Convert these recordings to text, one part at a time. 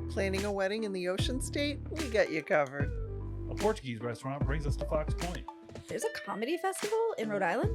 Planning a wedding in the Ocean State? We got you covered. A Portuguese restaurant brings us to Fox Point. There's a comedy festival in Rhode Island?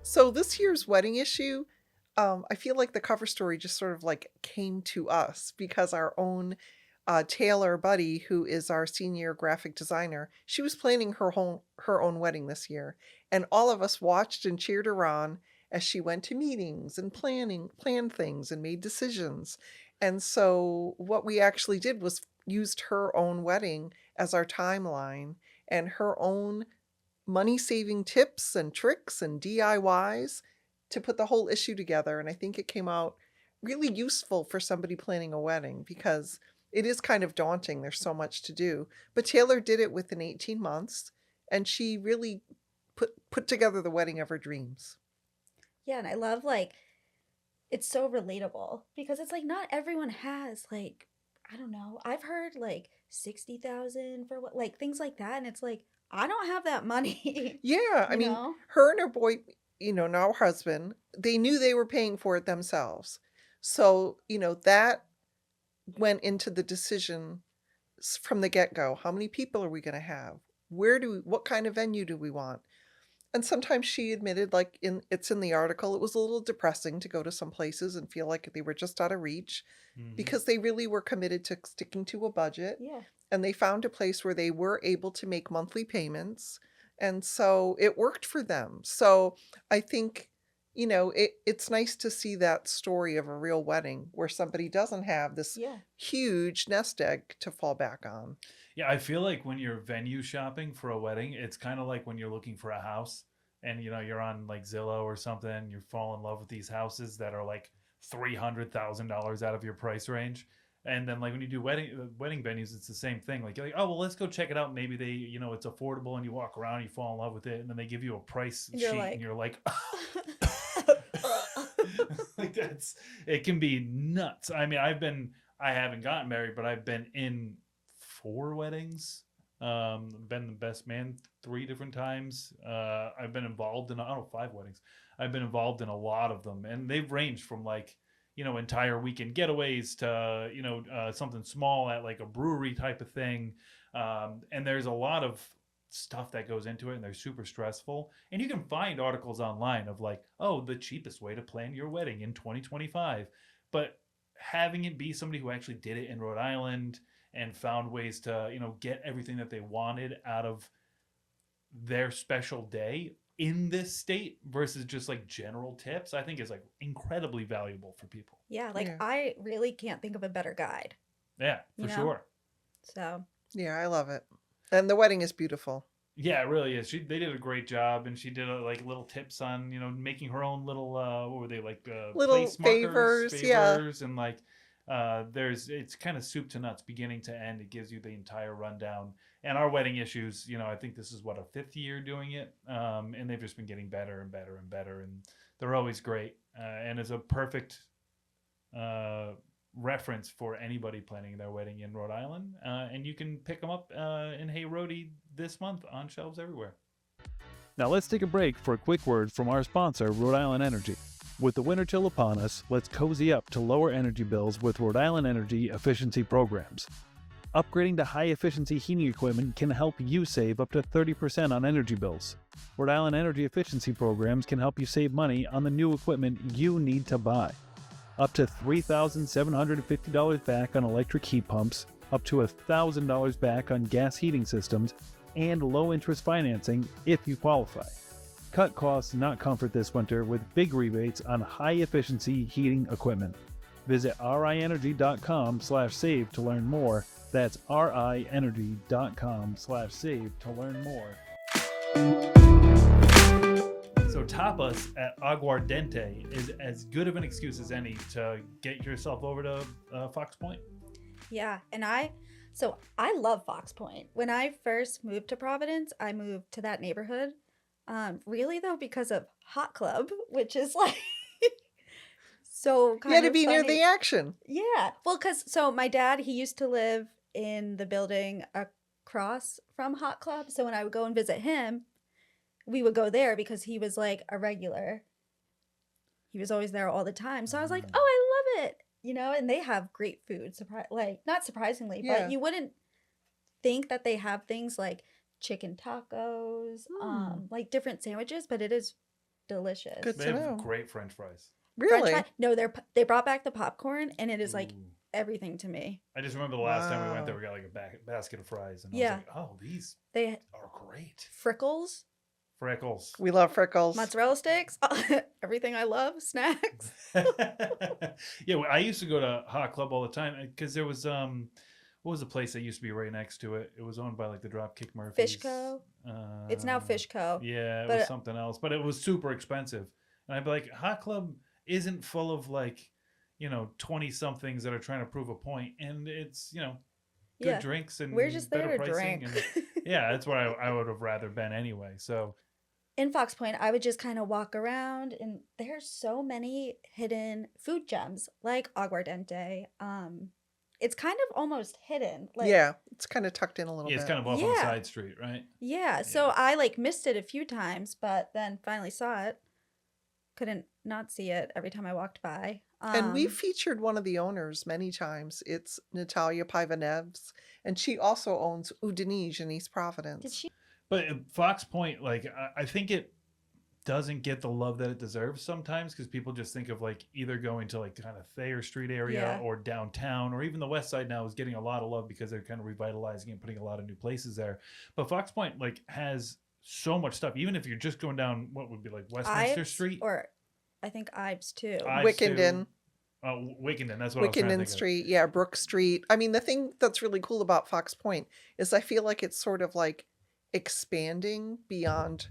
So this year's wedding issue, I feel like the cover story just sort of like came to us because our own Taylor Buddy, who is our senior graphic designer, she was planning her own wedding this year, and all of us watched and cheered her on as she went to meetings and planned things and made decisions. And so what we actually did was used her own wedding as our timeline and her own money-saving tips and tricks and DIYs to put the whole issue together. And I think it came out really useful for somebody planning a wedding because it is kind of daunting. There's so much to do. But Taylor did it within 18 months, and she really put together the wedding of her dreams. Yeah, and I love, like, it's so relatable because it's like not everyone has, like, I don't know. I've heard like 60,000 for what, like things like that, and it's like I don't have that money. Yeah, I You mean, know? her and her boy, now husband, they knew they were paying for it themselves. So, that went into the decision from the get-go. How many people are we going to have? What kind of venue do we want? And sometimes she admitted, like it's in the article, it was a little depressing to go to some places and feel like they were just out of reach because they really were committed to sticking to a budget. Yeah. And they found a place where they were able to make monthly payments. And so it worked for them. So I think, it's nice to see that story of a real wedding where somebody doesn't have this Yeah. huge nest egg to fall back on. Yeah, I feel like when you're venue shopping for a wedding, it's kind of like when you're looking for a house and you're on like Zillow or something, you fall in love with these houses that are like $300,000 out of your price range. And then like when you do wedding venues, it's the same thing. Like you're like, oh well, let's go check it out. Maybe they, it's affordable, and you walk around, you fall in love with it, and then they give you a price And you're sheet, like- and you're like, like it can be nuts. I mean, I haven't gotten married, but I've been in 4 weddings. Been the best man 3 different times. I've been involved in 5 weddings. I've been involved in a lot of them, and they've ranged from like entire weekend getaways to something small at like a brewery type of thing. And there's a lot of stuff that goes into it, and they're super stressful. And you can find articles online of like, oh, the cheapest way to plan your wedding in 2025. But having it be somebody who actually did it in Rhode Island and found ways to, get everything that they wanted out of their special day in this state versus just like general tips, I think is like incredibly valuable for people. Yeah, like Yeah. I really can't think of a better guide. Yeah, for You know? sure. So Yeah, I love it. And the wedding is beautiful. Yeah, it really is. They did a great job, and she did like little tips on making her own little what were they like Little place markers, favors, yeah. and like it's kind of soup to nuts, beginning to end. It gives you the entire rundown. And our wedding issues, I think this is what, our 5th year doing it, and they've just been getting better and better and better, and they're always great. And it's a perfect reference for anybody planning their wedding in Rhode Island. And you can pick them up in Hey Rhody this month on shelves everywhere. Now let's take a break for a quick word from our sponsor, Rhode Island Energy. With the winter chill upon us, let's cozy up to lower energy bills with Rhode Island Energy efficiency programs. Upgrading to high-efficiency heating equipment can help you save up to 30% on energy bills. Rhode Island Energy efficiency programs can help you save money on the new equipment you need to buy. Up to $3,750 back on electric heat pumps, up to $1,000 back on gas heating systems, and low-interest financing if you qualify. Cut costs, not comfort this winter with big rebates on high-efficiency heating equipment. Visit rienergy.com/save to learn more. That's rienergy.com/save to learn more. So tapas at Aguardiente is as good of an excuse as any to get yourself over to Fox Point. yeah, and I love Fox Point. When I first moved to Providence, I moved to that neighborhood. Really though, because of Hot Club, which is like so kind You had to of be near funny. the action. Yeah. Well, so my dad, he used to live in the building across from Hot Club. So when I would go and visit him, we would go there because he was like a regular. He was always there all the time. So I was like, oh, I love it. You know, and they have great food. Like, not surprisingly, Yeah. but you wouldn't think that they have things like chicken tacos, like different sandwiches, but it is delicious. Good They to have know. great French fries. Really? No, they brought back the popcorn, and it is like Ooh. everything to me. I just remember the last time we went there, Wow. we got like a basket of fries, and I Yeah. was like, "Oh, these They are great." frickles, Freckles. We love Frickles. mozzarella sticks, everything I love, snacks. Yeah, well, I used to go to Hot Club all the time because there was what was the place that used to be right next to it? It was owned by like the Dropkick Murphys. Fishco. It's now Fishco. Yeah, it but was something else, but it was super expensive. And I'd be like, Hot Club isn't full of like, 20 somethings that are trying to prove a point, and it's good Yeah. drinks and We're just there better to pricing. drink. And yeah, that's what I would have rather been anyway. So In Fox Point, I would just kind of walk around, and there's so many hidden food gems, like aguardente. It's kind of almost hidden. Like, Yeah, it's kind of tucked in a little yeah, it's bit. kind of off on the Yeah. side street, right? Yeah, so I like missed it a few times, but then finally saw it. Couldn't not see it every time I walked by. And we featured one of the owners many times. It's Natalia Pivanevs, and she also owns Udinige in East Providence. Did she? But Fox Point, like I think it doesn't get the love that it deserves sometimes because people just think of like either going to like kind of Thayer Street area Yeah. or downtown, or even the West Side now is getting a lot of love because they're kind of revitalizing and putting a lot of new places there. But Fox Point like has so much stuff. Even if you're just going down what would be like Westminster Ives? Street, Or I think Ives too. Ives too. Wickenden. Oh, Wickenden. That's what I was trying to Wickenden think Street, yeah, Brook Street. I mean, the thing that's really cool about Fox Point is I feel like it's sort of like expanding beyond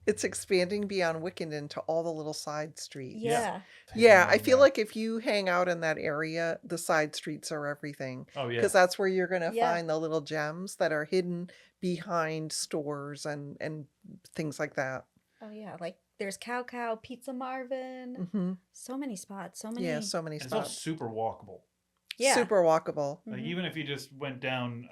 Wickenden to all the little side streets. Yeah. of. Yeah, I feel like if you hang out in that area, the side streets are everything. Oh yeah. Because that's where you're going to Yeah. find the little gems that are hidden behind stores and things like that. Oh yeah, like there's Cow Cow, Pizza Marvin. Hmm So many spots. So many. Yeah, so many And it's all spots. super walkable. Yeah. Super walkable. Like Mhm. even if you just went down,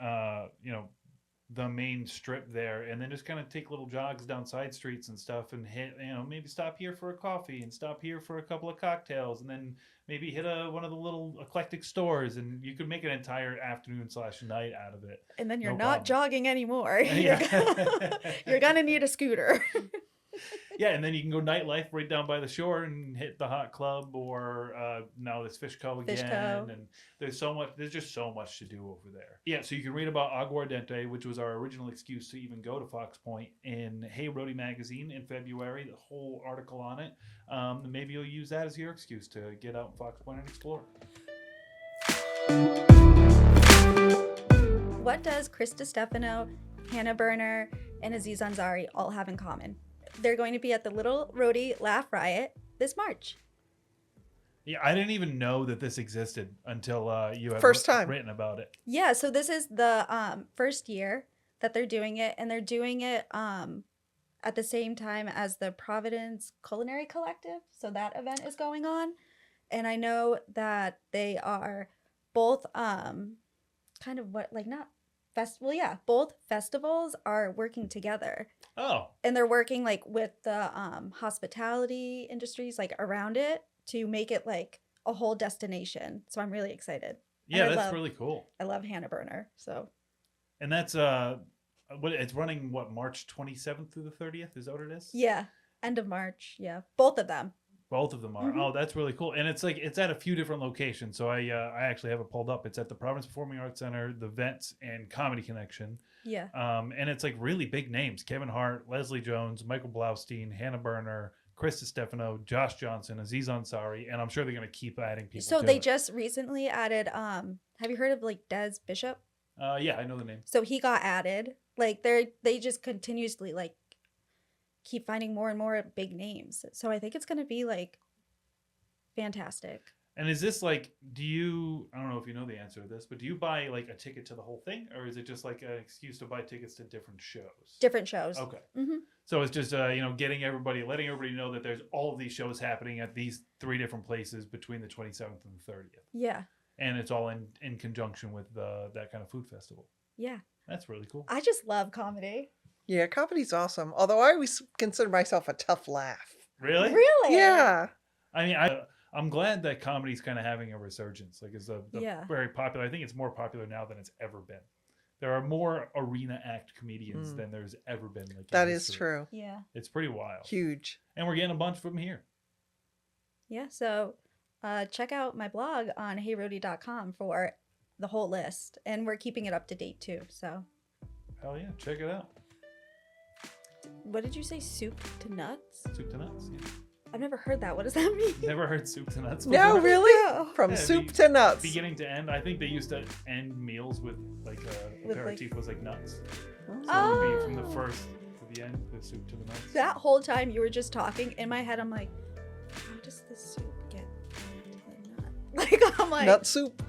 the main strip there, and then just kind of take little jogs down side streets and stuff, and hit, maybe stop here for a coffee and stop here for a couple of cocktails, and then maybe hit one of the little eclectic stores, and you could make an entire afternoon/night out of it. And then you're No not problem. jogging anymore. Yeah. You're gonna need a scooter. Yeah, and then you can go nightlife right down by the shore and hit the Hot Club, or now there's Fishco again, Fishco. and there's just so much to do over there. Yeah, so you can read about aguardente, which was our original excuse to even go to Fox Point, in Hey Rhody Magazine in February, the whole article on it. Maybe you'll use that as your excuse to get out in Fox Point and explore. What does Chris DiStefano, Hannah Berner, and Aziz Ansari all have in common? They're going to be at the Little Rhody Laugh Riot this March. Yeah, I didn't even know that this existed until you had First time. written about it. Yeah, so this is the first year that they're doing it, and they're doing it at the same time as the Providence Culinary Collective. So that event is going on, and I know that they are both kind of both festivals are working together. Oh, And they're working like with the hospitality industries like around it to make it like a whole destination. So I'm really excited. yeah, I that's love- really cool. I love Hannah Berner. So And that's it's running March 27th through the 30th. Is that what it is? yeah, end of March. Yeah, both of them. Both of them are. Mhm. Oh, that's really cool. And it's like it's at a few different locations. So I actually have it pulled up. It's at the Providence Performing Arts Center, the Vents, and Comedy Connection. Yeah. And it's like really big names: Kevin Hart, Leslie Jones, Michael Blaustein, Hannah Berner, Chris DiStefano, Josh Johnson, Aziz Ansari, and I'm sure they're going to keep adding people. So to they it. just recently added. Have you heard of like Des Bishop? Yeah, I know the name. So he got added. Like they just continuously like keep finding more and more big names. So I think it's gonna be like fantastic. And is this like, I don't know if you know the answer to this, but do you buy like a ticket to the whole thing, or is it just like an excuse to buy tickets to different shows? Different shows. Okay. Hmm. So it's just, letting everybody know that there's all of these shows happening at these 3 different places between the 27th and the 30th. Yeah. And it's all in conjunction with that kind of food festival. Yeah. That's really cool. I just love comedy. Yeah, comedy's awesome. Although I always consider myself a tough laugh. Really? Really? Yeah. I mean, I'm glad that comedy's kind of having a resurgence. Like, it's Yeah. very popular. I think it's more popular now than it's ever been. There are more arena act comedians than there's ever been. Like, That is true. Yeah. It's pretty wild. Huge. And we're getting a bunch from here. Yeah. So check out my blog on heyrhody.com for the whole list. And we're keeping it up to date too. So Hell yeah, check it out. what did you say? Soup to nuts? Soup to nuts. Yeah. I've never heard that. What does that mean? Never heard soup to nuts No, before? really? No. From Yeah, soup to nuts. Beginning to end. I think they used to end meals with like a With, aperitif was like nuts. So it Oh. would be from the first to the end, the soup to the nuts. That whole time you were just talking, in my head I'm like, how does this soup get to the nut? Like I'm like Nut soup.